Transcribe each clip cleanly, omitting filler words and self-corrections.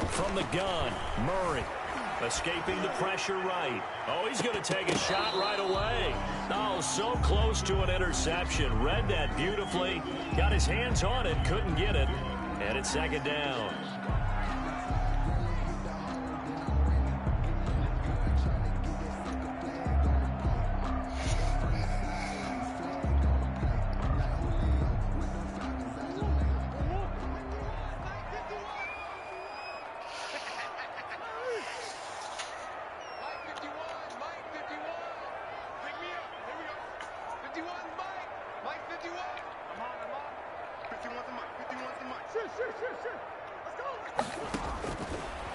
From the gun, Murray. Escaping the pressure right. Oh, he's going to take a shot right away. Oh, so close to an interception. Read that beautifully. Got his hands on it, couldn't get it. And it's second down.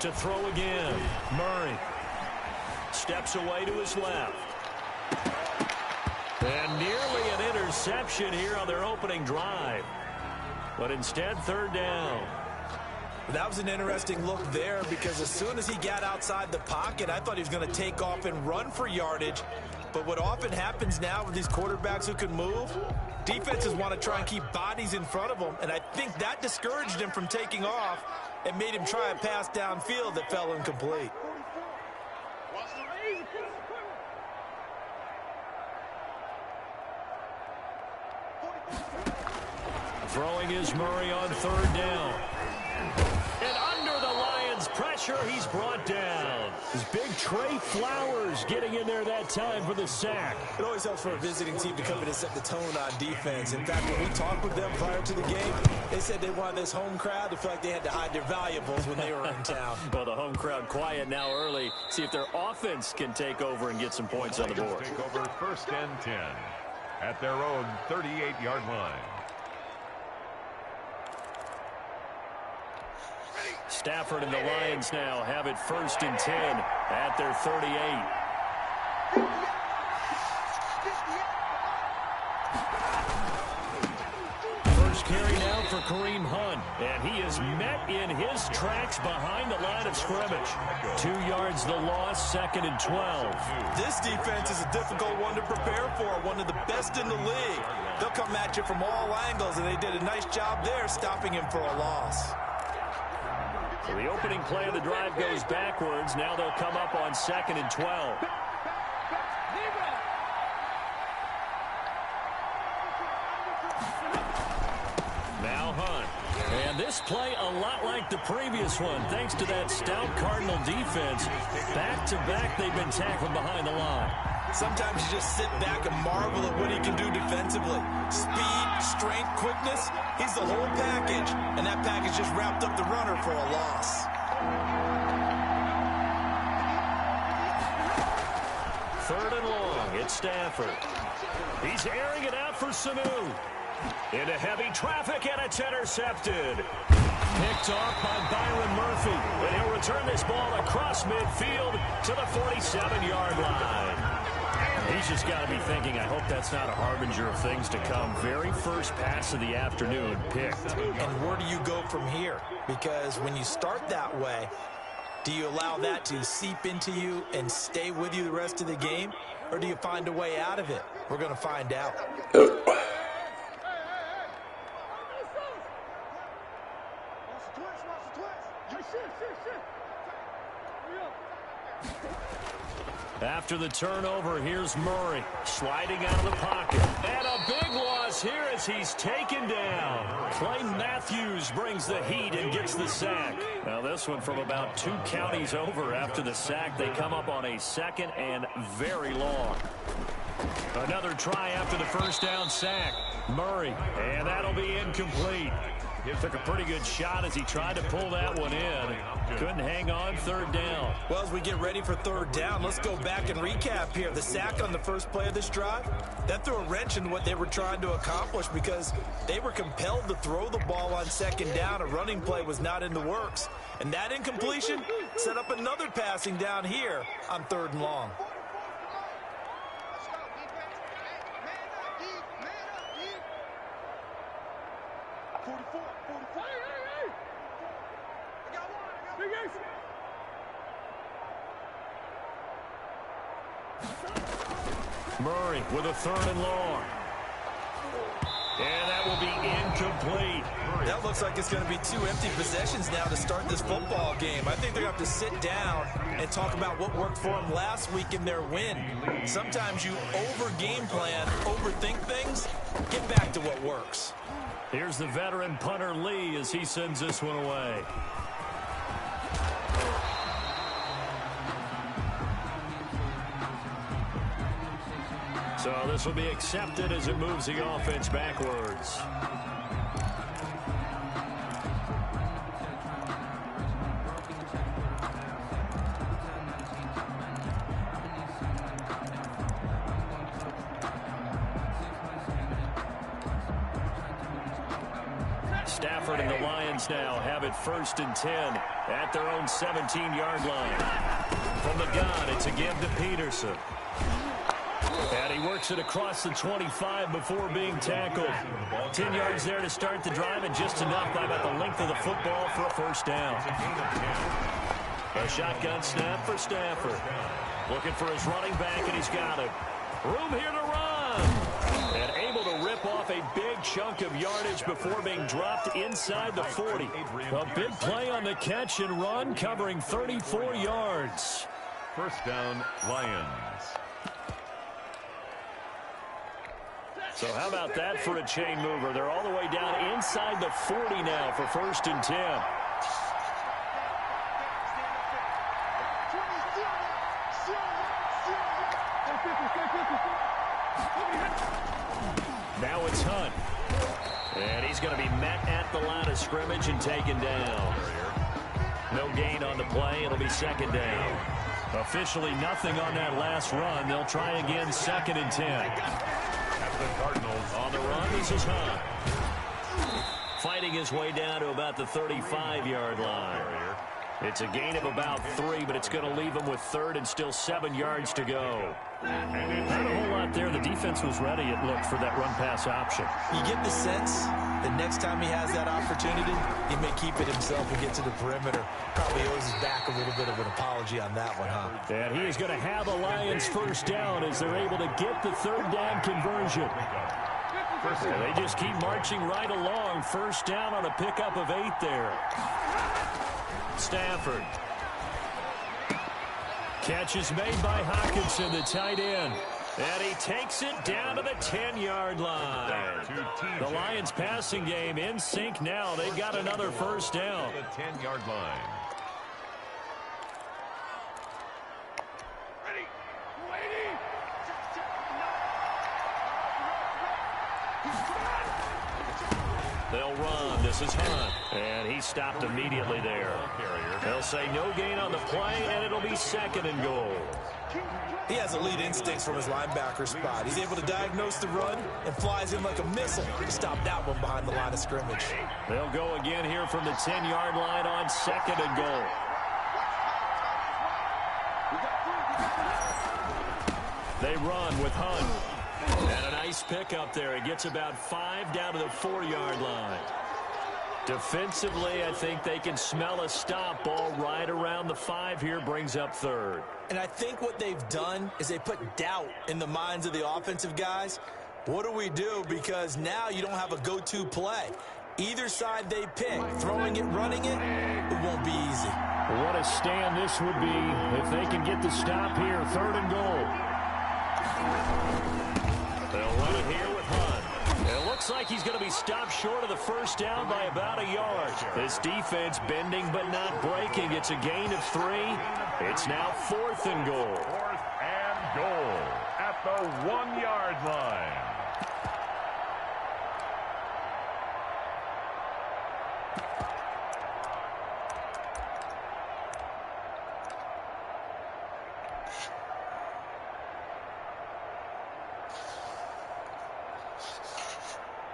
To throw again, Murray steps away to his left. And nearly an interception here on their opening drive. But instead, third down. That was an interesting look there because as soon as he got outside the pocket, I thought he was going to take off and run for yardage. But what often happens now with these quarterbacks who can move, defenses want to try and keep bodies in front of them. And I think that discouraged him from taking off and made him try a pass downfield that fell incomplete. Throwing is Murray on third down. And under the Lions' pressure, he's brought down. His big Trey Flowers getting in there that time for the sack. It always helps for a visiting team to come in and set the tone on defense. In fact, when we talked with them prior to the game, they said they wanted this home crowd to feel like they had to hide their valuables when they were in town. Well, the home crowd quiet now early. See if their offense can take over and get some points on the board. Take over first and 10 at their own 38-yard line. Stafford and the Lions now have it first and 10 at their 38. First carry now for Kareem Hunt, and he is met in his tracks behind the line of scrimmage. 2 yards the loss, second and 12. This defense is a difficult one to prepare for, one of the best in the league. They'll come at you from all angles, and they did a nice job there stopping him for a loss. So the opening play of the drive goes backwards. Now they'll come up on second and 12. Now Hunt. And this play a lot like the previous one. Thanks to that stout Cardinal defense. Back-to-back, they've been tackled behind the line. Sometimes you just sit back and marvel at what he can do defensively. Speed, strength, quickness, he's the whole package. And that package just wrapped up the runner for a loss. Third and long, it's Stafford. He's airing it out for Sanu. Into heavy traffic, and it's intercepted. Picked off by Byron Murphy. And he'll return this ball across midfield to the 47-yard line. He's just got to be thinking, I hope that's not a harbinger of things to come. Very first pass of the afternoon picked. And where do you go from here? Because when you start that way, do you allow that to seep into you and stay with you the rest of the game? Or do you find a way out of it? We're going to find out. After the turnover, here's Murray sliding out of the pocket. And a big loss here as he's taken down. Clay Matthews brings the heat and gets the sack. Now this one from about 2 counties over after the sack. They come up on a second and very long. Another try after the first down sack. Murray, and that'll be incomplete. Took a pretty good shot as he tried to pull that one in. Couldn't hang on, third down. Well, as we get ready for third down, let's go back and recap here. The sack on the first play of this drive, that threw a wrench in what they were trying to accomplish because they were compelled to throw the ball on second down. A running play was not in the works. And that incompletion set up another passing down here on third and long. Murray with a third and long. And that will be incomplete. That looks like it's going to be 2 empty possessions now to start this football game. I think they're going to have to sit down and talk about what worked for them last week in their win. Sometimes you over-game plan, overthink things. Get back to what works. Here's the veteran punter Lee as he sends this one away. So this will be accepted as it moves the offense backwards. Stafford and the Lions now have it 1st and 10 at their own 17-yard line. From the gun, it's a give to Peterson. And he works it across the 25 before being tackled. 10 yards there to start the drive, and just enough by about the length of the football for a 1st down. A shotgun snap for Stafford. Looking for his running back, and he's got it. Room here to run. And able to rip off a big chunk of yardage before being dropped inside the 40. A big play on the catch and run, covering 34 yards. 1st down, Lions. So how about that for a chain mover? They're all the way down inside the 40 now for 1st and 10. Now it's Hunt. And he's going to be met at the line of scrimmage and taken down. No gain on the play. It'll be 2nd down. Officially nothing on that last run. They'll try again 2nd and 10. The Cardinals on the run. This is Hunt. Fighting his way down to about the 35-yard line. It's a gain of about 3, but it's going to leave him with 3rd and still 7 yards to go. Not a whole lot there. The defense was ready, it looked, for that run-pass option. You get the sense that next time he has that opportunity, he may keep it himself and get to the perimeter. Probably owes his back a little bit of an apology on that one, huh? And he is going to have a Lions 1st down as they're able to get the 3rd down conversion. And they just keep marching right along. 1st down on a pickup of 8 there. Stafford. Catch is made by Hockenson, the tight end. And he takes it down to the 10-yard line. The Lions passing game in sync now. They've got another 1st down. The 10-yard line. They'll run. This is Hunt. And he stopped immediately there. They'll say no gain on the play, and it'll be 2nd and goal. He has elite instincts from his linebacker spot. He's able to diagnose the run and flies in like a missile to stop that one behind the line of scrimmage. They'll go again here from the 10-yard line on 2nd and goal. They run with Hunt. And a nice pickup there. It gets about 5 down to the 4-yard line. Defensively, I think they can smell a stop. Ball right around the 5 here, brings up 3rd. And I think what they've done is they put doubt in the minds of the offensive guys. What do we do? Because now you don't have a go-to play. Either side they pick, throwing it, running it, it won't be easy. What a stand this would be if they can get the stop here. 3rd and goal. They'll run it here with Hunt. It looks like he's going to be stopped short of the 1st down by about a yard. This defense bending but not breaking. It's a gain of 3. It's now 4th and goal. 4th and goal at the 1-yard line.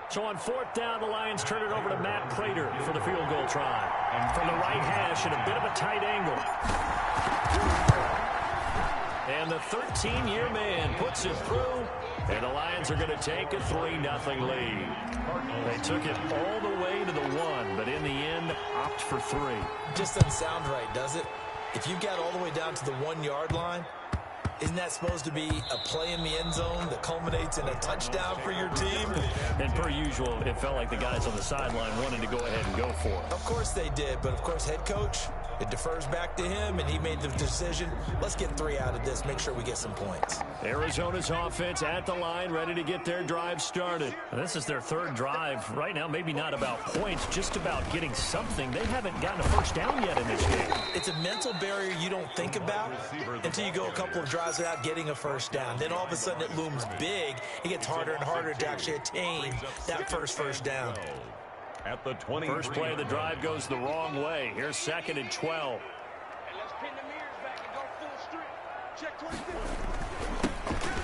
So on 4th down, the Lions turn it over to Matt Prater for the field goal try. And from the right hash at a bit of a tight angle. And the 13-year man puts it through. And the Lions are going to take a 3-0 lead. They took it all the way to the 1, but in the end, opt for 3. Just doesn't sound right, does it? If you got all the way down to the 1-yard line, Isn't that supposed to be a play in the end zone that culminates in a touchdown for your team? And per usual, it felt like the guys on the sideline wanted to go ahead and go for it. Of course they did, but of course head coach, it defers back to him, and he made the decision. Let's get 3 out of this, make sure we get some points. Arizona's offense at the line, ready to get their drive started. And this is their 3rd drive. Right now, maybe not about points, just about getting something. They haven't gotten a first down yet in this game. It's a mental barrier you don't think about until you go a couple of drives without getting a first down. Then all of a sudden it looms big. It gets harder and harder to actually attain that first down. At the 20. First play of the drive goes the wrong way. Here's 2nd and 12. And let's pin the mirrors back and go full strip. Check 26.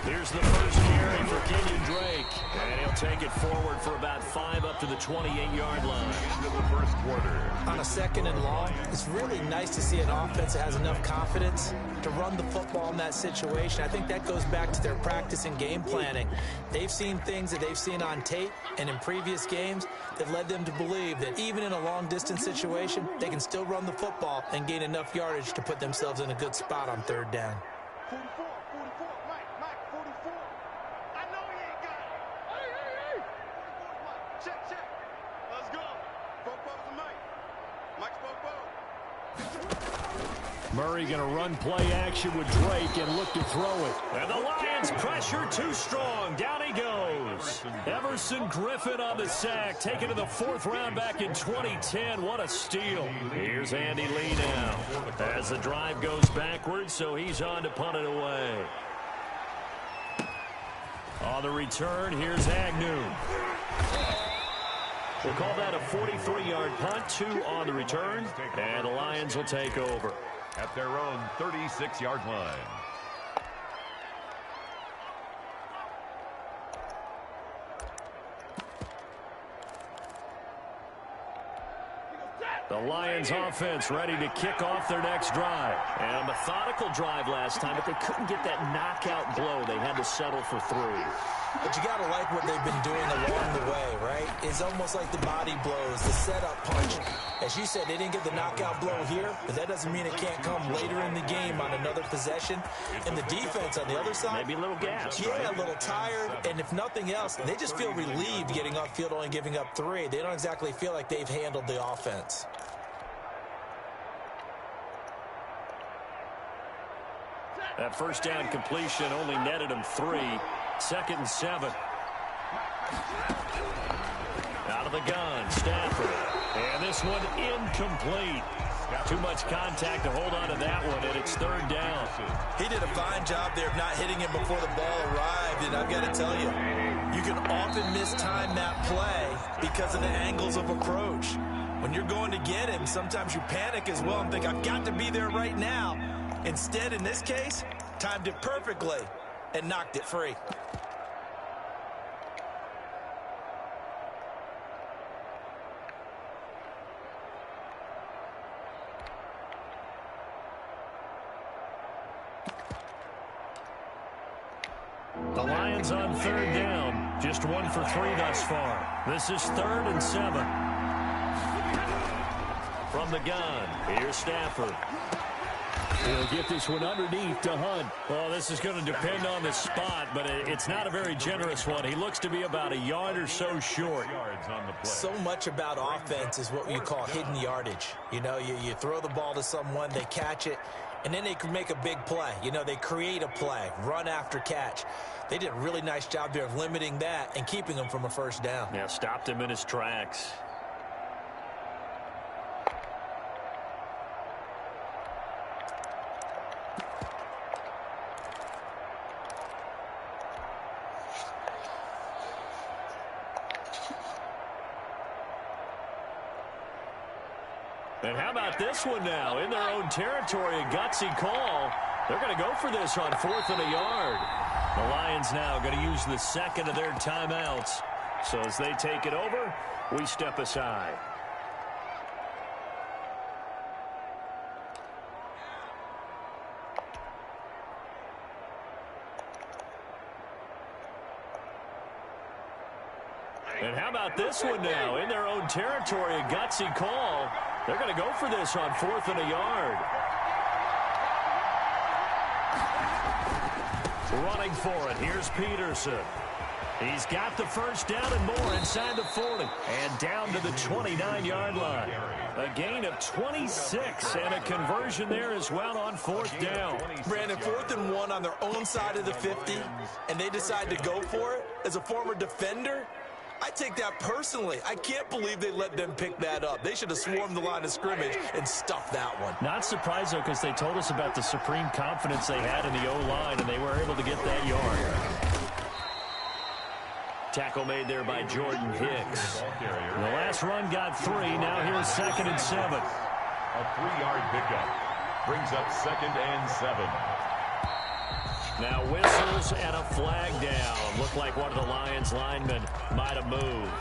Here's the first carry for Kenyon Drake. And he'll take it forward for about 5 up to the 28-yard line. Into the first quarter. On a 2nd and long, it's really nice to see an offense that has enough confidence to run the football in that situation. I think that goes back to their practice and game planning. They've seen things that they've seen on tape and in previous games that led them to believe that even in a long-distance situation, they can still run the football and gain enough yardage to put themselves in a good spot on 3rd down. 44, Mike, 44. I know he ain't got it. Hey. Check. Let's go. Football to Mike. Mike's football. Murray going to run play action with Drake and look to throw it. And the Lions pressure too strong. Down he goes. Everson Griffin on the sack. Taken to the 4th round back in 2010. What a steal. Here's Andy Lee now. As the drive goes backwards, so he's on to punt it away. On the return, here's Agnew. We'll call that a 43-yard punt, 2 on the return, and the Lions will take over. At their own 36-yard line. The Lions offense ready to kick off their next drive. And a methodical drive last time, but they couldn't get that knockout blow. They had to settle for 3. But you got to like what they've been doing along the way, right? It's almost like the body blows, the setup punch. As you said, they didn't get the knockout blow here, but that doesn't mean it can't come later in the game on another possession. And the defense on the other side, maybe a little gas. Yeah, right? a little tired. And if nothing else, they just feel relieved getting off field, only giving up 3. They don't exactly feel like they've handled the offense. That first down completion only netted him 3. 2nd and 7. Out of the gun, Stafford. And this one incomplete. Too much contact to hold on to that one, and it's 3rd down. He did a fine job there of not hitting him before the ball arrived, and I've got to tell you, you can often mistime that play because of the angles of approach. When you're going to get him, sometimes you panic as well and think, I've got to be there right now. Instead, in this case, timed it perfectly and knocked it free. The Lions on 3rd down. Just 1 for 3 thus far. This is 3rd and 7. From the gun, here's Stafford. He'll get this one underneath to Hunt. Well, this is going to depend on the spot, but it's not a very generous one. He looks to be about a yard or so short. So much about offense is what you call hidden yardage. You know, you throw the ball to someone, they catch it, and then they can make a big play. You know, they create a play, run after catch. They did a really nice job there of limiting that and keeping him from a first down. Yeah, stopped him in his tracks. And how about this one now? In their own territory, a gutsy call. They're going to go for this on 4th and a yard. The Lions now going to use the 2nd of their timeouts. So as they take it over, we step aside. And how about this one now? In their own territory, a gutsy call. They're going to go for this on 4th and a yard. Running for it, here's Peterson. He's got the first down and more inside the 40. And down to the 29-yard line. A gain of 26 and a conversion there as well on 4th down. Brandon, 4th and 1 on their own side of the 50, and they decide to go for it. As a former defender, I take that personally. I can't believe they let them pick that up. They should have swarmed the line of scrimmage and stuffed that one. Not surprised, though, because they told us about the supreme confidence they had in the O-line, and they were able to get that yard. Tackle made there by Jordan Hicks. The last run got 3. Now here's 2nd and 7. A 3-yard pickup brings up 2nd and 7. Now whistles and a flag down. Looked like one of the Lions linemen might have moved.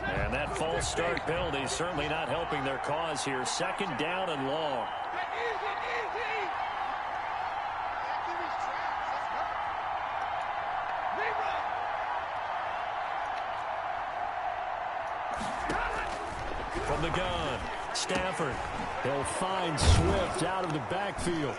And that false start penalty is certainly not helping their cause here. 2nd down and long. From the gun, Stafford. He'll find Swift out of the backfield.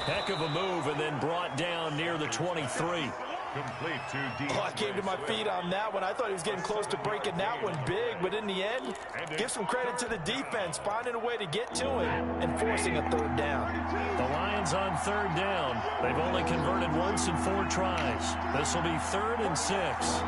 Heck of a move, and then brought down near the 23. Complete to deep. Oh, I came to my feet on that one. I thought he was getting close to breaking that one big, but in the end, give some credit to the defense, finding a way to get to him and forcing a 3rd down. The Lions on 3rd down. They've only converted once in 4 tries. This will be 3rd and 6.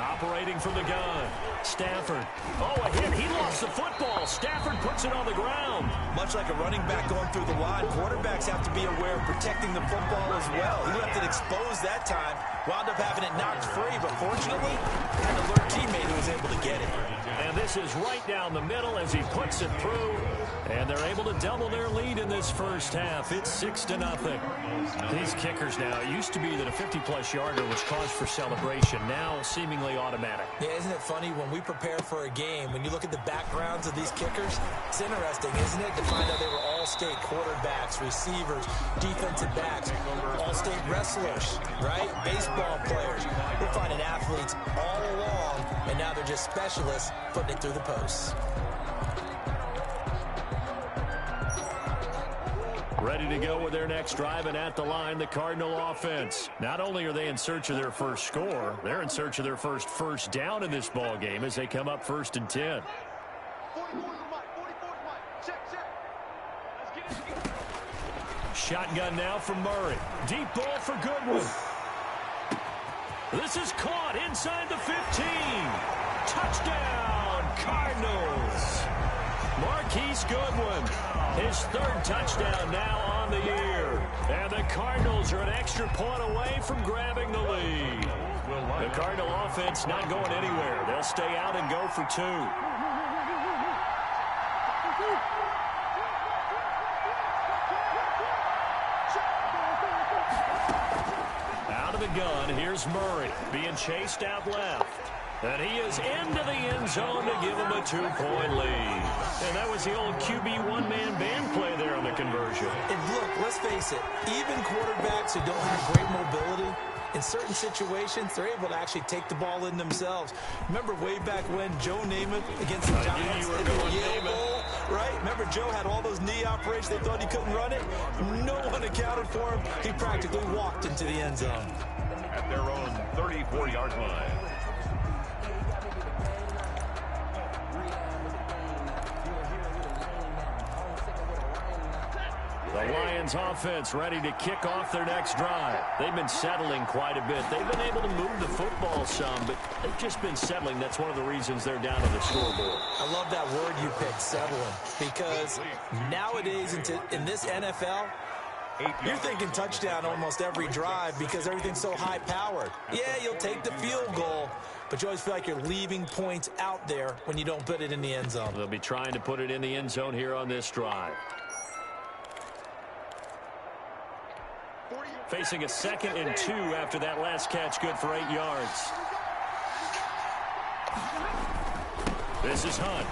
Operating from the gun. Stafford. Oh, a hit. He lost the football. Stafford puts it on the ground. Much like a running back going through the line, quarterbacks have to be aware of protecting the football as well. He left it exposed that time, wound up having it knocked free, but fortunately, had an alert teammate who was able to get it. And this is right down the middle as he puts it through. And they're able to double their lead in this first half. It's 6-0. These kickers now, it used to be that a 50-plus yarder was cause for celebration. Now seemingly automatic. Yeah, isn't it funny when we prepare for a game, when you look at the backgrounds of these kickers, it's interesting, isn't it, to find out they were all-state quarterbacks, receivers, defensive backs, all-state wrestlers, right? Baseball players. We're finding athletes all along, and now they're just specialists putting it through the posts. Ready to go with their next drive, and at the line, the Cardinal offense. Not only are they in search of their first score, they're in search of their first down in this ball game as they come up 1st and 10. 44's Mike. Check. Let's get it. Shotgun now from Murray. Deep ball for Goodwin. This is caught inside the 15. Touchdown, Cardinals. Marquise Goodwin, his 3rd touchdown now on the year. And the Cardinals are an extra point away from grabbing the lead. The Cardinal offense not going anywhere. They'll stay out and go for 2. Out of the gun, here's Murray being chased out left. And he is into the end zone to give him a 2-point lead. And that was the old QB one-man band play there on the conversion. And look, let's face it, even quarterbacks who don't have great mobility, in certain situations, they're able to actually take the ball in themselves. Remember way back when Joe Namath against the Giants in the Yale Bowl, right? Remember Joe had all those knee operations. They thought he couldn't run it. No one accounted for him. He practically walked into the end zone. At their own 34-yard line. The Lions offense ready to kick off their next drive. They've been settling quite a bit. They've been able to move the football some, but they've just been settling. That's one of the reasons they're down on the scoreboard. I love that word you picked, settling, because nowadays in this NFL, you're thinking touchdown almost every drive because everything's so high-powered. Yeah, you'll take the field goal, but you always feel like you're leaving points out there when you don't put it in the end zone. They'll be trying to put it in the end zone here on this drive. Facing a 2nd and 2 after that last catch, good for 8 yards. This is Hunt.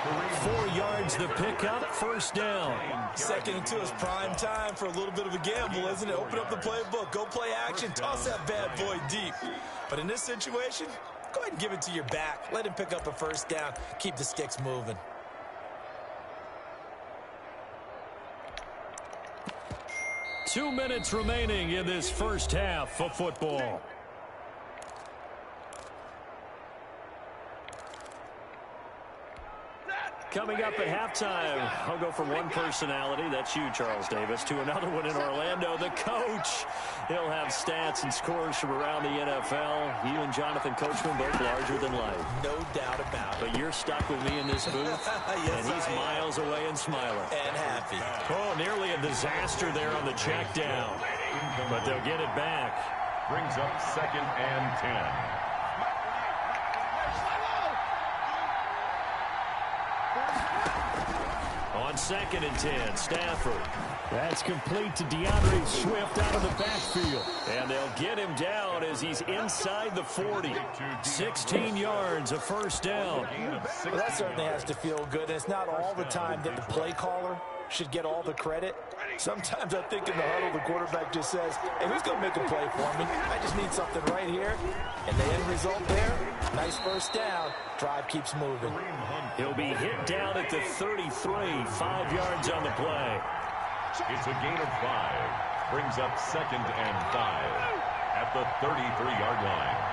4 yards the pickup, first down. 2nd and 2 is prime time for a little bit of a gamble, isn't it? Open up the playbook, go play action, toss that bad boy deep. But in this situation, go ahead and give it to your back. Let him pick up a first down. Keep the sticks moving. Two minutes remaining in this first half of football. Coming up at halftime, I'll go from one personality, that's you, Charles Davis, to another one in Orlando, the coach. He'll have stats and scores from around the NFL. You and Jonathan Coachman both larger than life. No doubt about it. But you're stuck with me in this booth, yes, and he's miles away and smiling. And happy. Oh, nearly a disaster there on the check down. But they'll get it back. Brings up 2nd and 10. On 2nd and 10, Stafford. That's complete to DeAndre Swift out of the backfield. And they'll get him down as he's inside the 40. 16 yards, a first down. Well, that certainly has to feel good. And it's not all the time that the play caller should get all the credit. Sometimes I think in the huddle, the quarterback just says, hey, who's going to make a play for me? I just need something right here. And the end result there, nice first down. Drive keeps moving. He'll be hit down at the 33, 5 yards on the play. It's a gain of 5. Brings up 2nd and 5 at the 33-yard line.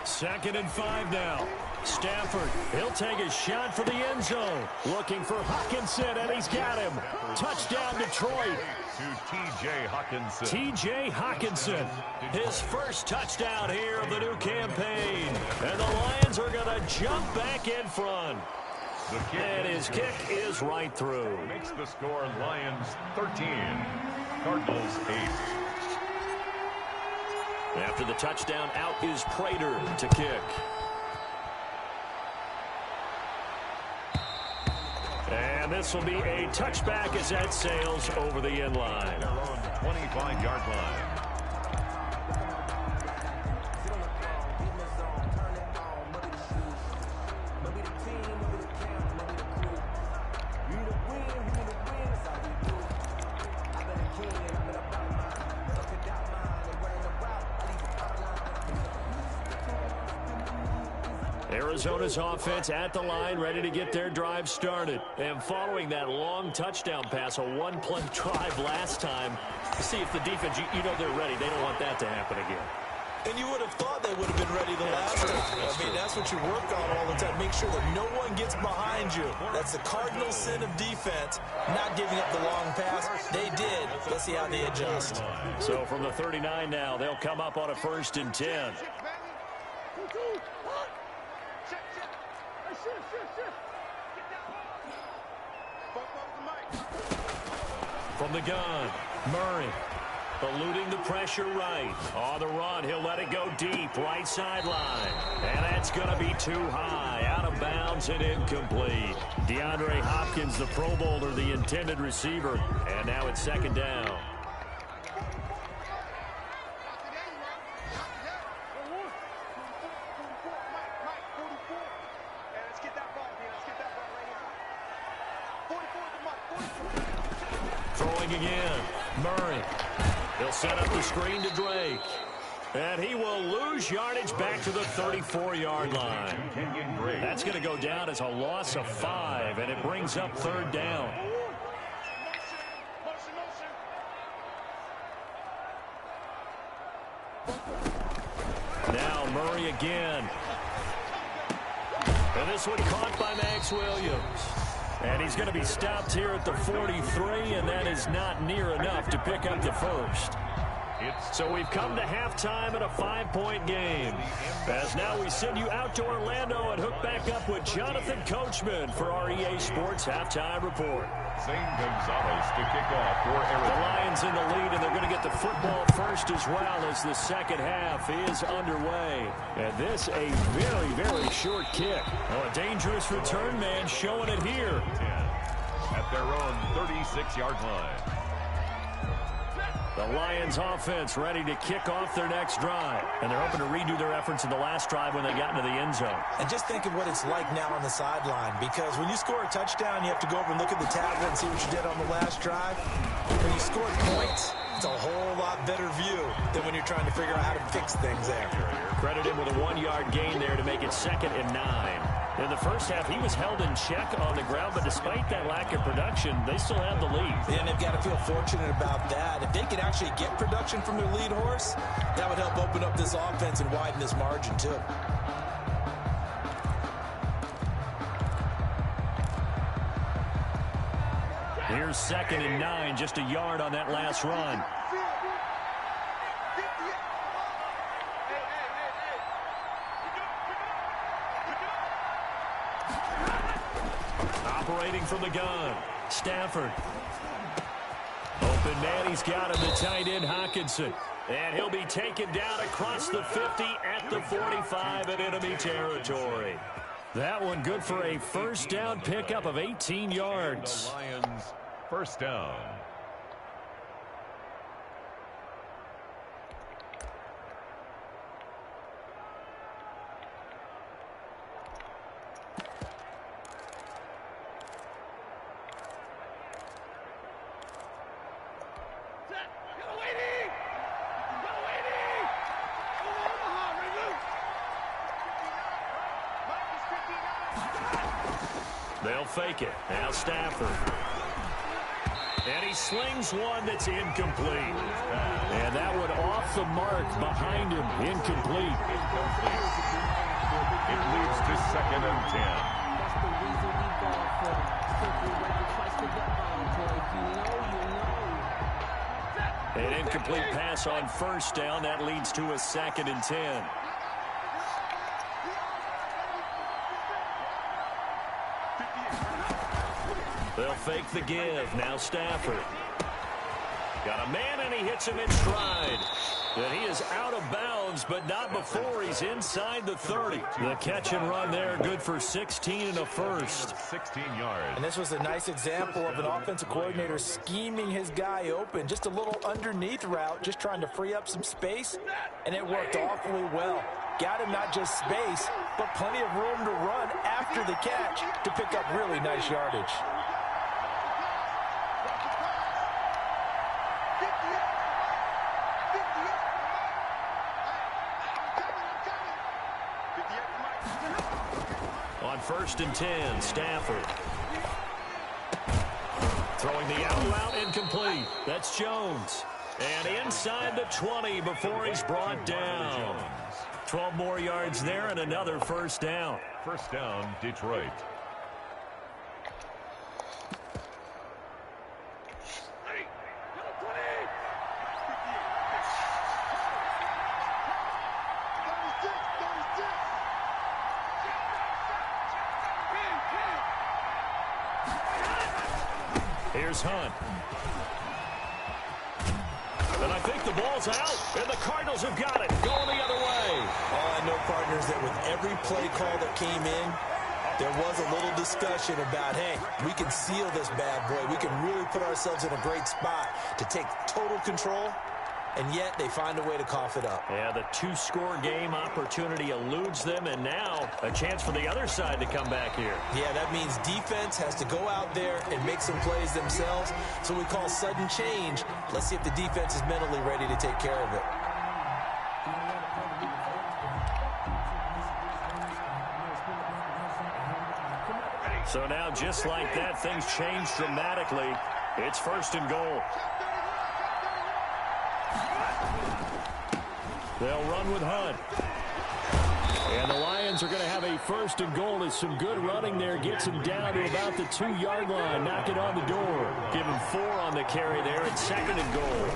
Second and 5 now. Stafford, he'll take a shot for the end zone. Looking for Hockenson, and he's got him. Touchdown, Detroit. To T.J. Hockenson. T.J. Hockenson, his first touchdown here of the new campaign. And the Lions are going to jump back in front. And his kick is right through. Makes the score Lions 13, Cardinals 8. After the touchdown, out is Prater to kick. And this will be a touchback as that sails over the end line. 25-yard line. Arizona's offense at the line, ready to get their drive started. And following that long touchdown pass, a one-play drive last time, see if the defense, you know they're ready. They don't want that to happen again. And you would have thought they would have been ready the last time. I mean, that's what you work on all the time. Make sure that no one gets behind you. That's the cardinal sin of defense, not giving up the long pass. They did. Let's see how they adjust. So from the 39 now, they'll come up on a 1st and 10. From the gun, Murray eluding the pressure right. On the run, he'll let it go deep, right sideline. And that's going to be too high, out of bounds and incomplete. DeAndre Hopkins, the Pro Bowler, the intended receiver. And now it's 2nd down. Throwing again, Murray. He'll set up the screen to Drake. And he will lose yardage back to the 34-yard line. That's going to go down as a loss of 5, and it brings up 3rd down. Now Murray again. And this one caught by Max Williams. And he's going to be stopped here at the 43, and that is not near enough to pick up the first. So we've come to halftime in a 5-point game. As now we send you out to Orlando and hook back up with Jonathan Coachman for our EA Sports Halftime Report. Zane Gonzalez to kick off for Arizona. The Lions in the lead, and they're going to get the football first as well as the second half is underway. And this a very, very short kick. Oh, a dangerous return man showing it here. At their own 36-yard line. The Lions offense ready to kick off their next drive. And they're hoping to redo their efforts in the last drive when they got into the end zone. And just think of what it's like now on the sideline, because when you score a touchdown, you have to go over and look at the tablet and see what you did on the last drive. When you scored points, it's a whole lot better view than when you're trying to figure out how to fix things there. Credit him with a 1-yard gain there to make it 2nd and 9. In the first half, he was held in check on the ground, but despite that lack of production, they still have the lead. And they've got to feel fortunate about that. If they could actually get production from their lead horse, that would help open up this offense and widen this margin, too. Here's 2nd and 9, just a yard on that last run. Operating from the gun, Stafford. Open man, he's got him, the tight end, Hockenson. And he'll be taken down across the 50 at the 45 in enemy territory. That one good for a first down pickup of 18 yards. The Lions, first down. They'll fake it. Now Stafford. And he slings one that's incomplete. And that one off the mark behind him. Incomplete. It leads to 2nd and 10. That's the reason we ball for. Simply when you twice the ball, boy. You know. An incomplete pass on first down. That leads to a 2nd and 10. They'll fake the give. Now Stafford. Got a man, and he hits him in stride. And he is out of bounds, but not before he's inside the 30. The catch and run there, good for 16 and a first. 16 yards. And this was a nice example of an offensive coordinator scheming his guy open. Just a little underneath route, just trying to free up some space, and it worked awfully well. Got him not just space, but plenty of room to run after the catch to pick up really nice yardage. On 1st and 10, Stafford. Throwing the out route incomplete. That's Jones. And inside the 20 before he's brought down. 12 more yards there and another first down. First down, Detroit. Here's Hunt. And I think the ball's out, and the Cardinals have got it. Going the other way. All I know, partners, that with every play call that came in, there was a little discussion about, hey, we can seal this bad boy. We can really put ourselves in a great spot to take total control, and yet they find a way to cough it up. Yeah, the 2-score game opportunity eludes them, and now a chance for the other side to come back here. Yeah, that means defense has to go out there and make some plays themselves. So we call sudden change. Let's see if the defense is mentally ready to take care of it. So now, just like that, things change dramatically. It's 1st and goal. They'll run with Hunt. And the Lions are going to have a 1st and goal as some good running there gets him down to about the 2-yard line. Knock it on the door. Give him 4 on the carry there at 2nd and goal.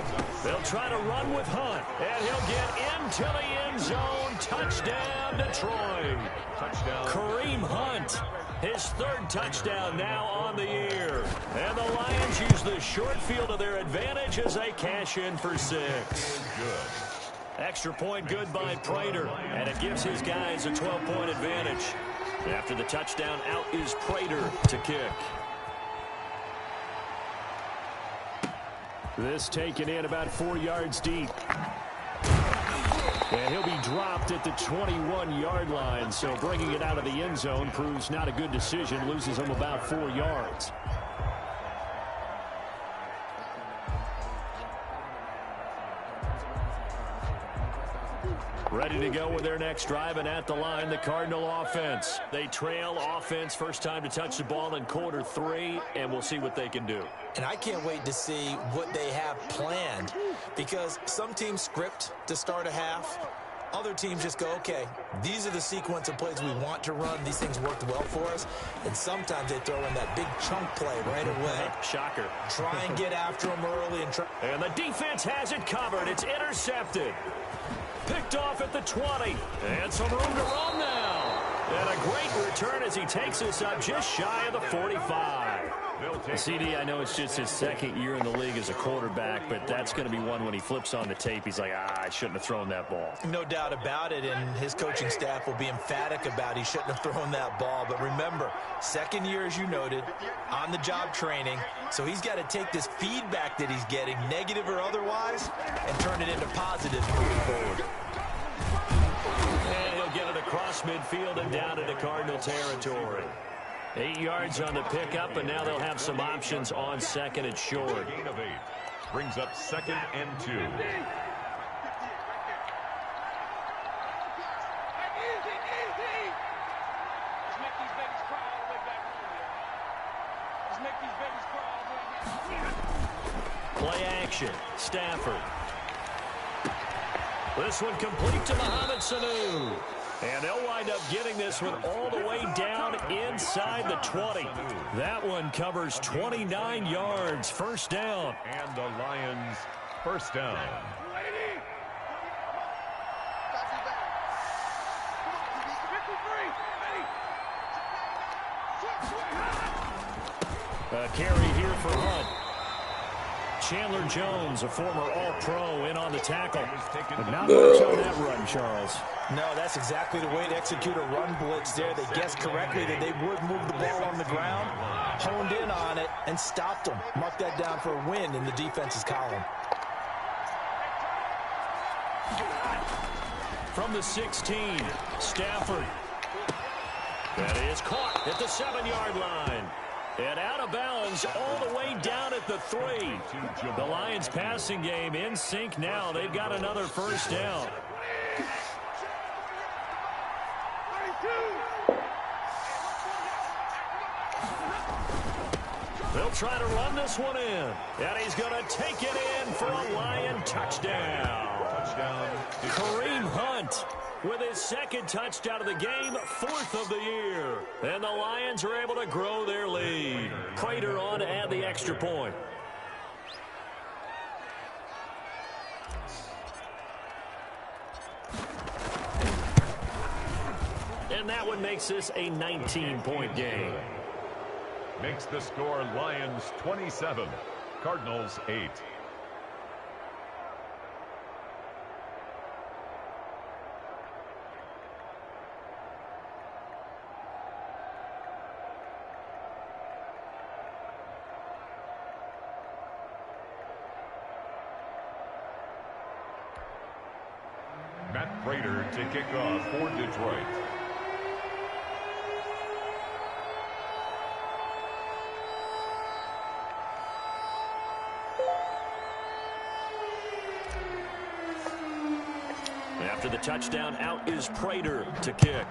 They'll try to run with Hunt. And he'll get into the end zone. Touchdown, Detroit. Touchdown. Kareem Hunt. His 3rd touchdown now on the year. And the Lions use the short field to their advantage as they cash in for 6. Good. Extra point good by Prater, and it gives his guys a 12-point advantage. After the touchdown, out is Prater to kick. This taken in about 4 yards deep. And he'll be dropped at the 21-yard line, so bringing it out of the end zone proves not a good decision, loses him about 4 yards. Ready to go with their next drive, and at the line, the Cardinal offense. They trail offense, first time to touch the ball in quarter 3, and we'll see what they can do. And I can't wait to see what they have planned, because some teams script to start a half. Other teams just go, okay, these are the sequence of plays we want to run. These things worked well for us. And sometimes they throw in that big chunk play right away. Shocker. Try and get after them early. And the defense has it covered. It's intercepted. Picked off at the 20. And some room to run now. And a great return as he takes us up just shy of the 45. CD, I know it's just his second year in the league as a quarterback, but that's going to be one when he flips on the tape. He's like, I shouldn't have thrown that ball. No doubt about it, and his coaching staff will be emphatic about he shouldn't have thrown that ball. But remember, second year, as you noted, on-the-job training, so he's got to take this feedback that he's getting, negative or otherwise, and turn it into positives moving forward. And he'll get it across midfield and down into Cardinal territory. 8 yards on the pickup, and now they'll have some options on second and short. Gain of 8 brings up 2nd and 2. Play action. Stafford. This one complete to Mohamed Sanu. And they'll wind up getting this one all the way down inside the 20. That one covers 29 yards. First down. And the Lions first down. A carry here for Hunt. Chandler Jones, a former All-Pro, in on the tackle. But not much on that run, Charles. No, that's exactly the way to execute a run blitz there. They guessed correctly that they would move the ball on the ground, honed in on it, and stopped them. Mark that down for a win in the defense's column. From the 16, Stafford. That is caught at the 7-yard line. And out of bounds all the way down at the 3. The Lions passing game in sync now. They've got another first down. They'll try to run this one in. And he's going to take it in for a Lion touchdown. Kareem Hunt with his second touchdown of the game, 4th of the year. And the Lions are able to grow their lead. Prater on to add the extra point. And that one makes this a 19-point game. Makes the score Lions 27, Cardinals 8. Matt Prater to kick off for Detroit. After the touchdown, out is Prater to kick.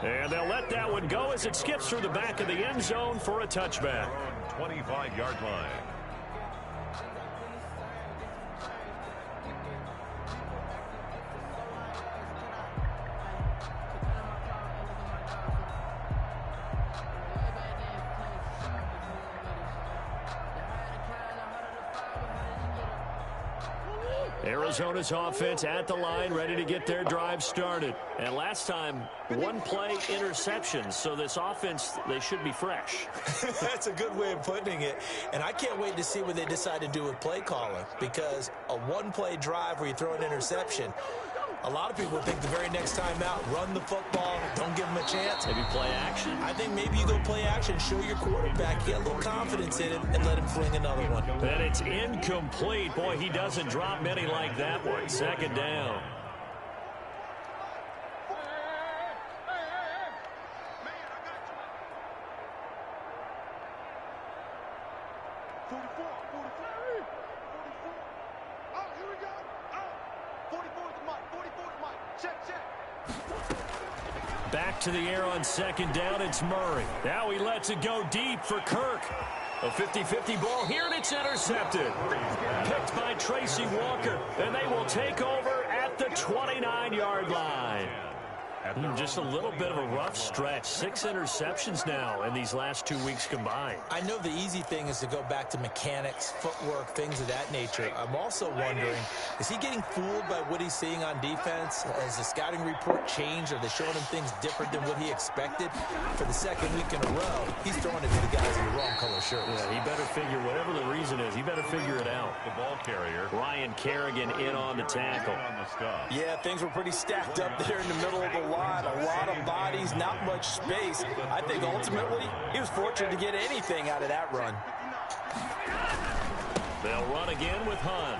And they'll let that one go as it skips through the back of the end zone for a touchback. 25-yard line. Arizona's offense at the line, ready to get their drive started. And last time, one play interception. So this offense, they should be fresh. That's a good way of putting it. And I can't wait to see what they decide to do with play calling. Because a one-play drive where you throw an interception, A lot of people think the very next time out, run the football, don't give him a chance. Maybe play action? I think maybe you go play action, show your quarterback, get a little confidence in him, and let him fling another one. And it's incomplete. Boy, he doesn't drop many like that one. Second down. Back to the air on second down, it's Murray. Now he lets it go deep for Kirk. A 50-50 ball here, and it's intercepted. Picked by Tracy Walker, and they will take over at the 29-yard line. Just a little bit of a rough stretch. 6 interceptions now in these last 2 weeks combined. I know the easy thing is to go back to mechanics, footwork, things of that nature. I'm also wondering, is he getting fooled by what he's seeing on defense? Has the scouting report changed? Are they showing him things different than what he expected? For the second week in a row, he's throwing it to the guys in the wrong color shirts. Yeah, he better figure, whatever the reason is, he better figure it out. The ball carrier. Ryan Kerrigan in on the tackle. Yeah, things were pretty stacked up there in the middle of the line. A lot of bodies, not much space. I think ultimately he was fortunate to get anything out of that run. They'll run again with Hunt.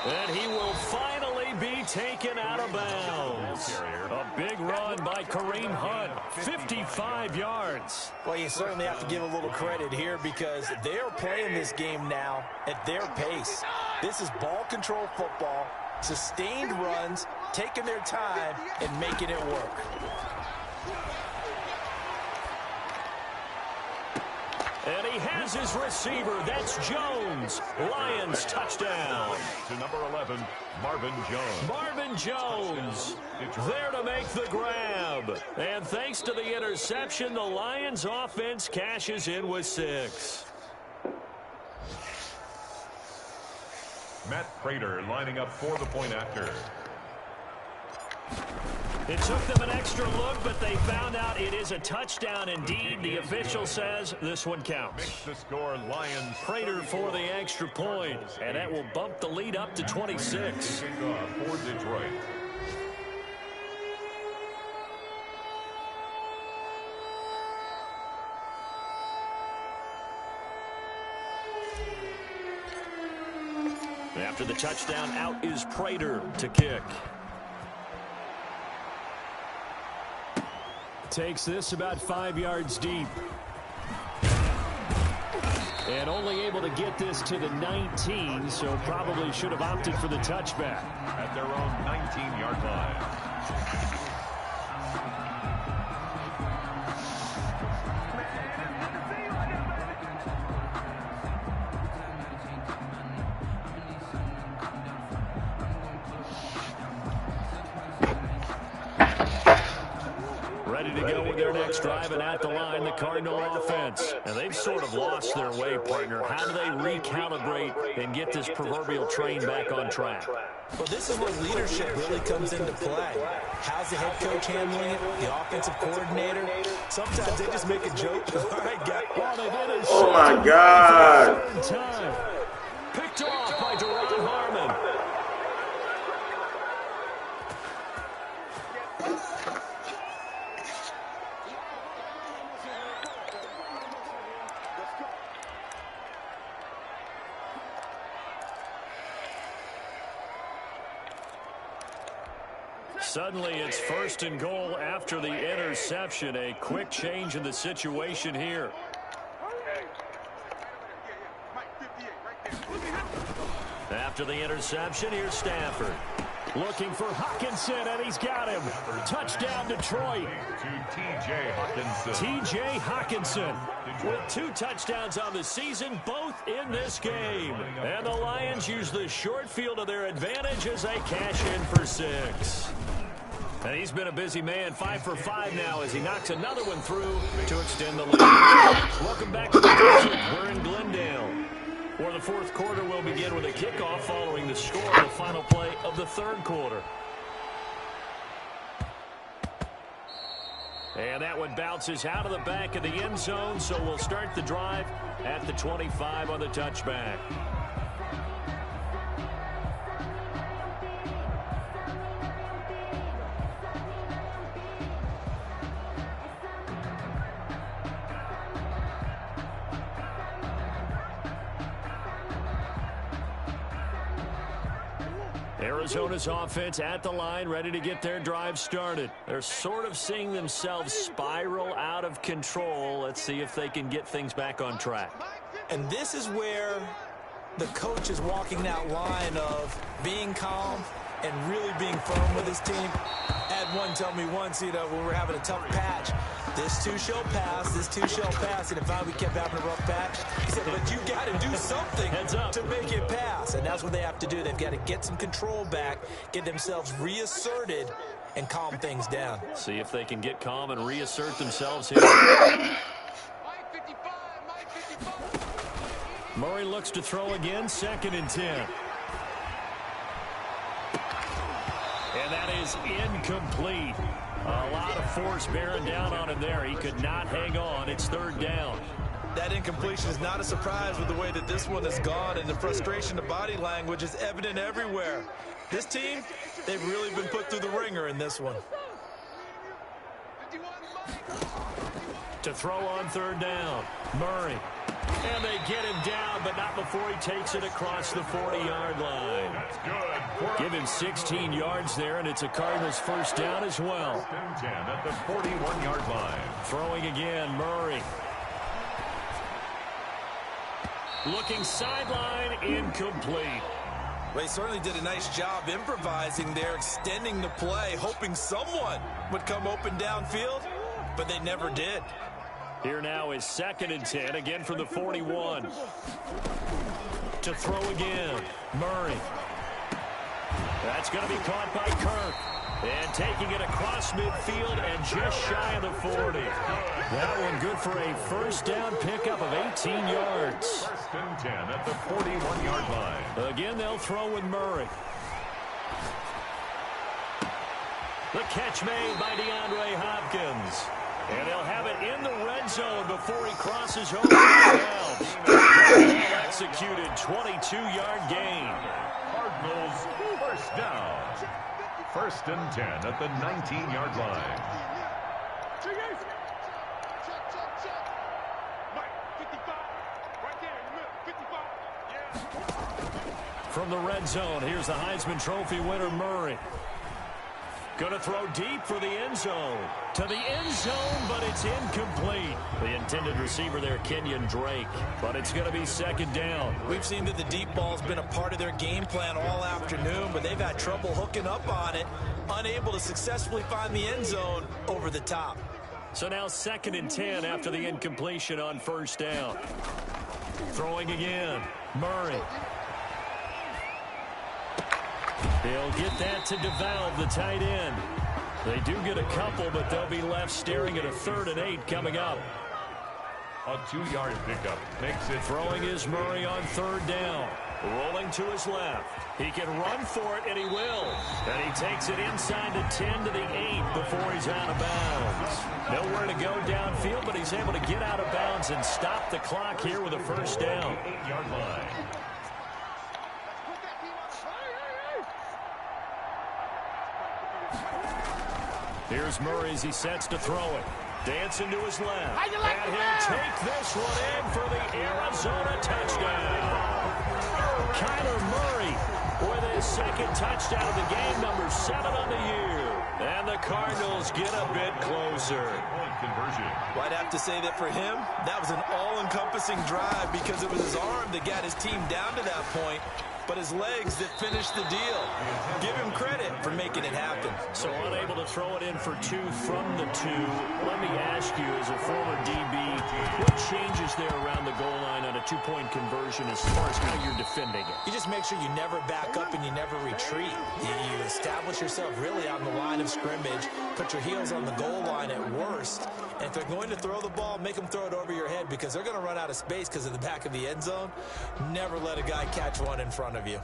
And he will finally be taken out of bounds. A big run by Kareem Hunt, 55 yards. Well, you certainly have to give a little credit here because they're playing this game now at their pace. This is ball control football, sustained runs, taking their time and making it work. And he has his receiver. That's Jones. Lions touchdown. To number 11, Marvin Jones. Marvin Jones there to make the grab. And thanks to the interception, the Lions offense cashes in with 6. Matt Prater lining up for the point after. It took them an extra look, but they found out it is a touchdown indeed. The official says this one counts. Makes the score Lions. Prater for the extra point, and that will bump the lead up to 26. Kickoff for Detroit. After the touchdown, out is Prater to kick. Takes this about 5 yards deep. And only able to get this to the 19, so probably should have opted for the touchback. At their own 19-yard line. Ready to go with their next drive, and at the line, the Cardinal offense. And they've sort of lost their way, partner. How do they recalibrate and get this proverbial train back on track? Well, this is where leadership really comes into play. How's the head coach handling it? The offensive coordinator? Sometimes they just make a joke. All right, guys. Oh, my God. Picked off by Deron Harmon. Suddenly, it's 1st and goal after the interception. A quick change in the situation here. After the interception, here's Stafford. Looking for Hockenson, and he's got him. Touchdown, Detroit. To T.J. Hockenson. T.J. Hockenson with 2 touchdowns on the season, both in this game. And the Lions use the short field to their advantage as they cash in for 6. And he's been a busy man, 5 for 5 now as he knocks another one through to extend the lead. Welcome back to the Desert. We're in Glendale, where the 4th quarter will begin with a kickoff following the score of the final play of the 3rd quarter. And that one bounces out of the back of the end zone, so we'll start the drive at the 25 on the touchback. Arizona's offense at the line, ready to get their drive started. They're sort of seeing themselves spiral out of control. Let's see if they can get things back on track. And this is where the coach is walking that line of being calm and really being firm with his team. I had one tell me once, when we're having a tough patch, this too shall pass, this too shall pass. And if we kept having a rough patch, he said, but you got to do something to make it pass. And that's what they have to do. They've got to get some control back, get themselves reasserted, and calm things down. See if they can get calm and reassert themselves here. Murray looks to throw again, 2nd and 10. And that is incomplete. A lot of force bearing down on him there. He could not hang on. It's 3rd down. That incompletion is not a surprise with the way that this one has gone, and the frustration, the body language is evident everywhere. This team, they've really been put through the ringer in this one. To throw on 3rd down, Murray. And they get him down, but not before he takes it across the 40-yard line. That's good. Give him 16 yards there, and it's a Cardinals 1st down as well. 1st and 10 at the 41-yard line. Throwing again, Murray. Looking sideline, incomplete. Well, he certainly did a nice job improvising there, extending the play, hoping someone would come open downfield, but they never did. Here now is 2nd and 10, again from the 41. To throw again, Murray. That's going to be caught by Kirk. And taking it across midfield and just shy of the 40. That one good for a 1st down pickup of 18 yards. 1st and 10 at the 41-yard line. Again, they'll throw with Murray. The catch made by DeAndre Hopkins. And they'll have it in the red zone before he crosses over the bounds. Well executed 22-yard gain. Cardinals 1st down. 1st and 10 at the 19-yard line. From the red zone, here's the Heisman Trophy winner, Murray. Going to throw deep for the end zone. To the end zone, but it's incomplete. The intended receiver there, Kenyon Drake. But it's going to be 2nd down. We've seen that the deep ball's been a part of their game plan all afternoon, but they've had trouble hooking up on it, unable to successfully find the end zone over the top. So now 2nd and 10 after the incompletion on 1st down. Throwing again, Murray. He'll get that to DeValve, the tight end. They do get a couple, but they'll be left staring at a 3rd and 8 coming up. A 2-yard pickup makes it. Throwing is Murray on 3rd down. Rolling to his left. He can run for it, and he will. And he takes it inside the 10 to the 8 before he's out of bounds. Nowhere to go downfield, but he's able to get out of bounds and stop the clock here with a 1st down. 8-yard line. Here's Murray as he sets to throw it. Dancing to his left. And he'll take this one in for the Arizona touchdown. Kyler Murray with his 2nd touchdown of the game, number 7 on the year. And the Cardinals get a bit closer. Point conversion. Well, I'd have to say that for him, that was an all-encompassing drive because it was his arm that got his team down to that point, but his legs that finished the deal. Give him credit for making it happen. So unable to throw it in for 2 from the 2. Let me ask you, as a former DB, what changes there around the goal line on a 2-point conversion as far as how you're defending it? You just make sure you never back up and you never retreat. You establish yourself really on the line of scrimmage, put your heels on the goal line at worst, and if they're going to throw the ball, make them throw it over your head because they're going to run out of space because of the back of the end zone. Never let a guy catch one in front of you.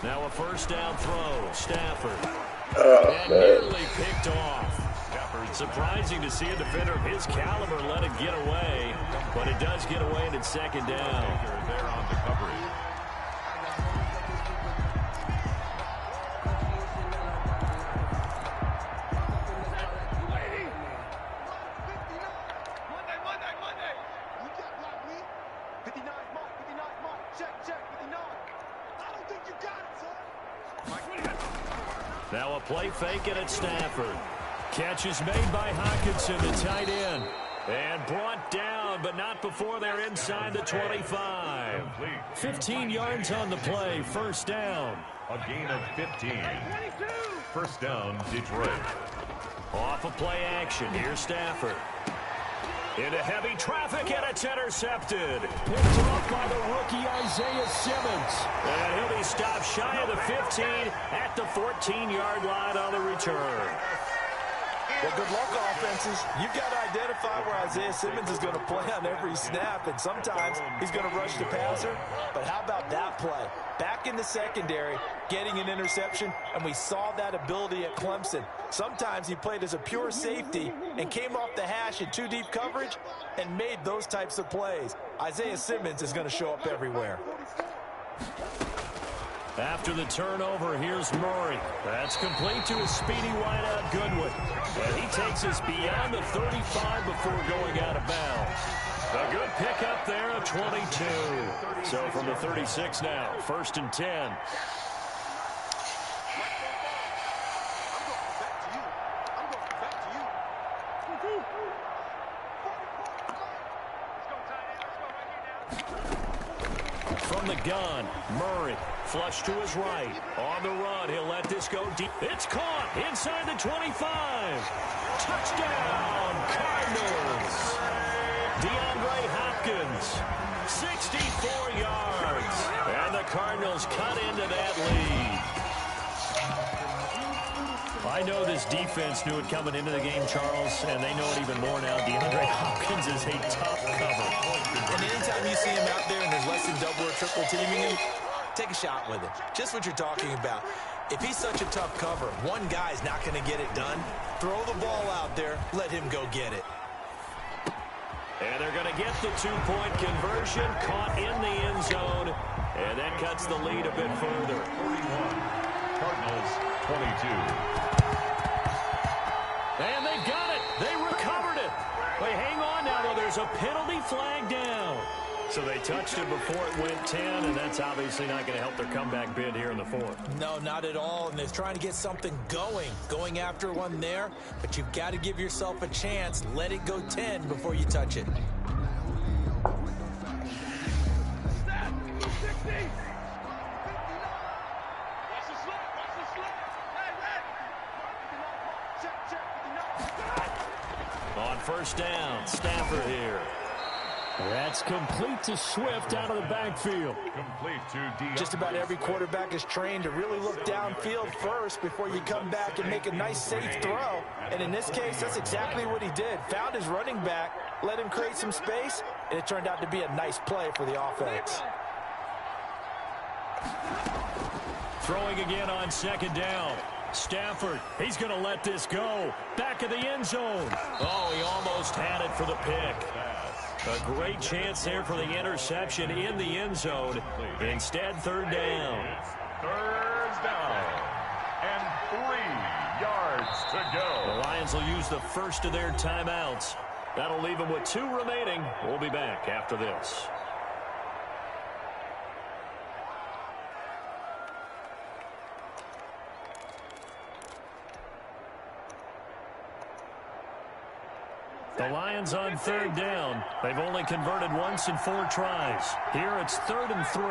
Now a first down throw. Stafford. Oh, And man. nearly picked off. Surprising to see a defender of his caliber let it get away, but it does get away and it's second down. There on the coverage. Monday. You got blocked me. 59 Mike. Check, 59. I don't think you got it, son. Now a play fake and it's Stafford. Catch is made by Hockenson, the tight end. And brought down, but not before they're inside the 25. 15 yards on the play, first down. A gain of 15. First down, Detroit. Off of play action, here's Stafford. Into heavy traffic, and it's intercepted. Picked off by the rookie Isaiah Simmons. And he'll be stopped shy of the 15 at the 14-yard line on the return. Well, good luck, offenses. You've got to identify where Isaiah Simmons is going to play on every snap, and sometimes he's going to rush the passer. But how about that play? Back in the secondary, getting an interception, and we saw that ability at Clemson. Sometimes he played as a pure safety and came off the hash in 2-deep coverage and made those types of plays. Isaiah Simmons is going to show up everywhere. After the turnover, here's Murray. That's complete to his speedy wideout Goodwin. And he takes us beyond the 35 before going out of bounds. A good pickup there of 22. So from the 36 now, first and 10. From the gun, Murray, flush to his right. On the run, he'll let this go deep. It's caught inside the 25. Touchdown, Cardinals. DeAndre Hopkins, 64 yards. And the Cardinals cut into that lead. I know this defense knew it coming into the game, Charles, and they know it even more now. DeAndre Hopkins is a tough cover. And anytime you see him out there and there's less than double or triple teaming him, take a shot with it. Just what you're talking about. If he's such a tough cover, one guy's not going to get it done. Throw the ball out there. Let him go get it. And they're going to get the two-point conversion, caught in the end zone, and that cuts the lead a bit further. 41. Cardinals, 22. And they got it. They recovered it. Wait, hang on now, though. There's a penalty flag down. So they touched it before it went 10, and that's obviously not going to help their comeback bid here in the fourth. No, not at all. And they're trying to get something going after one there. But you've got to give yourself a chance. Let it go 10 before you touch it. On first down, Stafford here. That's complete to Swift out of the backfield. Complete to DeAndre. Just about every quarterback is trained to really look downfield first before you come back and make a nice, safe throw. And in this case, that's exactly what he did. Found his running back, let him create some space, and it turned out to be a nice play for the offense. Throwing again on second down. Stafford, he's going to let this go. Back of the end zone. Oh, he almost had it for the pick. A great chance there for the interception in the end zone. Instead, third down. Third down. And 3 yards to go. The Lions will use the first of their timeouts. That'll leave them with 2 remaining. We'll be back after this. The Lions on third down. They've only converted once in 4 tries. Here it's 3rd and 3.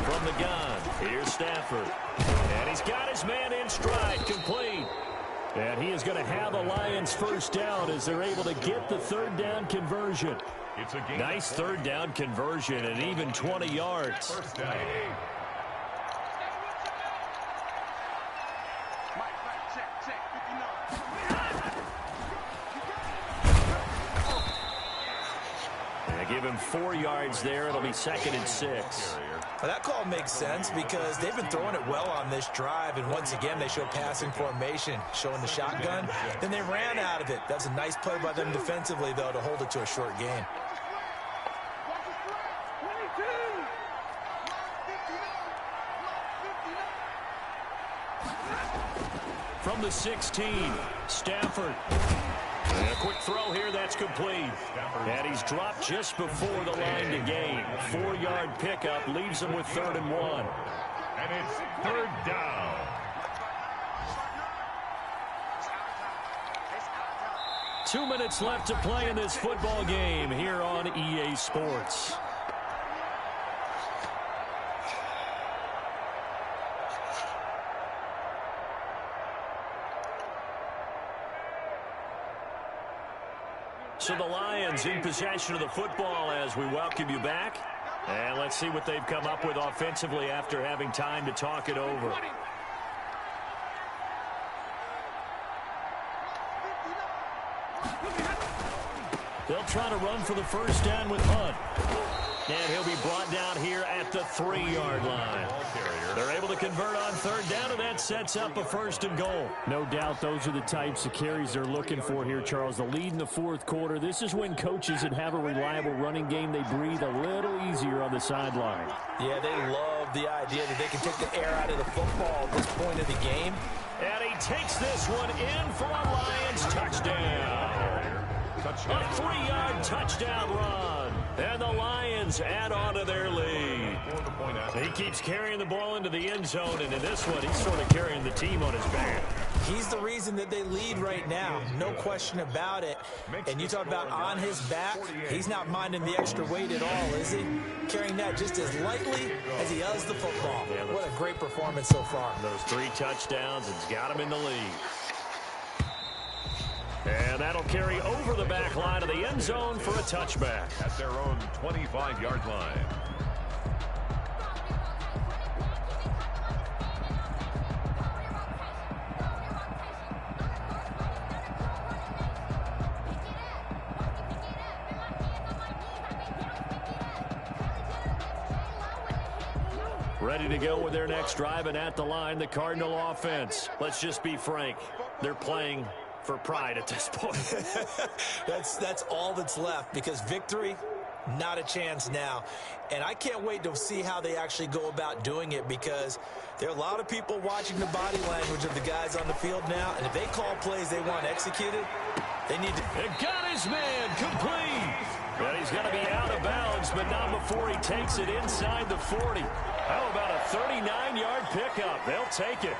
From the gun, here's Stafford. And he's got his man in stride, complete. And he is going to have the Lions first down as they're able to get the third down conversion. It's a game. Nice third down conversion and even 20 yards. First down. Give him 4 yards there. It'll be 2nd and 6. Well, that call makes sense because they've been throwing it well on this drive, and once again they show passing formation, showing the shotgun. Then they ran out of it. That's a nice play by them defensively, though, to hold it to a short gain. From the 16, Stafford. And a quick throw here, that's complete. And he's dropped just before the line to gain. 4-yard pickup leaves him with 3rd and 1. And it's 3rd down. Two minutes left to play in this football game here on EA Sports. So the Lions in possession of the football as we welcome you back. And let's see what they've come up with offensively after having time to talk it over. They'll try to run for the first down with Hunt. And he'll be brought down here at the 3-yard line. They're able to convert on 3rd down, and that sets up a 1st and goal. No doubt those are the types of carries they're looking for here, Charles. The lead in the 4th quarter. This is when coaches that have a reliable running game, they breathe a little easier on the sideline. Yeah, they love the idea that they can take the air out of the football at this point of the game. And he takes this one in for a Lions touchdown. A 3-yard touchdown run. And the Lions add on to their lead. He keeps carrying the ball into the end zone, and in this one, he's sort of carrying the team on his back. He's the reason that they lead right now. No question about it. And you talk about on his back, he's not minding the extra weight at all, is he? Carrying that just as lightly as he does the football. What a great performance so far. Those 3 touchdowns, it's got him in the lead. And that'll carry over the back line of the end zone for a touchback. At their own 25-yard line. Ready to go with their next drive, and at the line, the Cardinal offense. Let's just be frank. They're playing for pride at this point. That's all that's left, because victory, not a chance now. And I can't wait to see how they actually go about doing it, because there are a lot of people watching the body language of the guys on the field now, and if they call plays they want executed, they need to... It got his man complete. But he's going to be out of bounds, but not before he takes it inside the 40. How about a 39-yard pickup? They'll take it.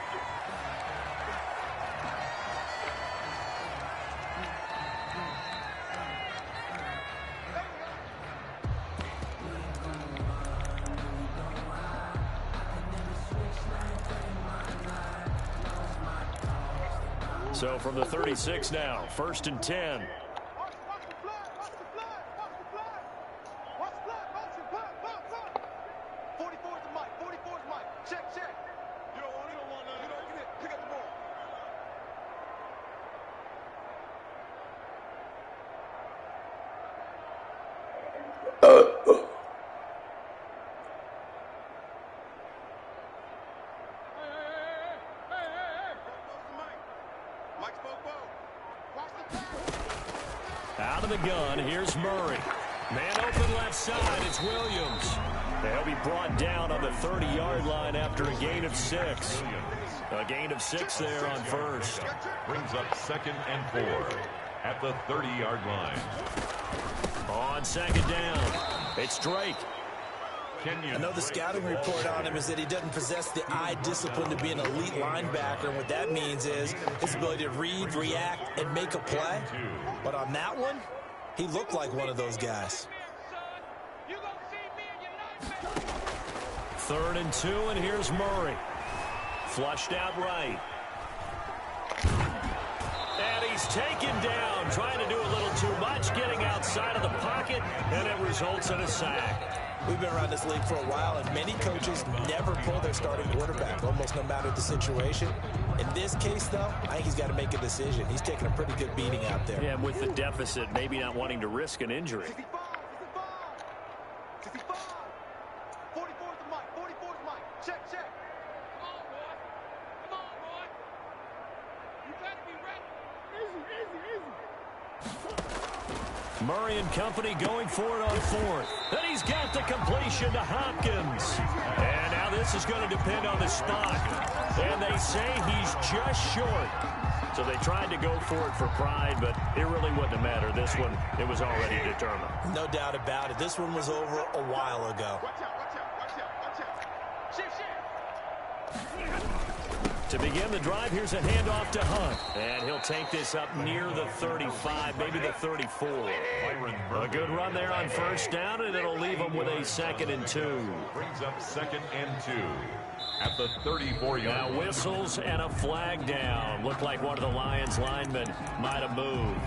So from the 36 now, 1st and 10. Out of the gun, here's Murray. Man open left side, it's Williams. They'll be brought down on the 30-yard line after a gain of 6. A gain of 6 there on 1st. Brings up 2nd and 4 at the 30-yard line. On 2nd down, it's Drake. I know the scouting report on him is that he doesn't possess the eye discipline to be an elite linebacker. And what that means is his ability to read, react, and make a play. But on that one, he looked like one of those guys. 3rd and 2, and here's Murray. Flushed out right. And he's taken down, trying to do a little too much, getting outside of the pocket, and it results in a sack. We've been around this league for a while, and many coaches never pull their starting quarterback, almost no matter the situation. In this case, though, I think he's got to make a decision. He's taking a pretty good beating out there. Yeah, with the deficit, maybe not wanting to risk an injury. 45. 44 is the mic. 44 is Mike. Check, check. Come on, boy. Come on, boy. You better be ready. Easy, easy, easy. Murray and company going for it on fourth. And he's got the completion to Hopkins. And now this is going to depend on the spot. And they say he's just short. So they tried to go for it for pride, but it really wouldn't have mattered. This one, it was already determined. No doubt about it. This one was over a while ago. Watch out, watch out, watch out, watch out. Shift, shift. To begin the drive, here's a handoff to Hunt. And he'll take this up near the 35, maybe the 34. A good run there on first down, and it'll leave him with a 2nd and 2. Brings up 2nd and 2 at the 34-yard line. Now whistles and a flag down. Looked like one of the Lions linemen might have moved.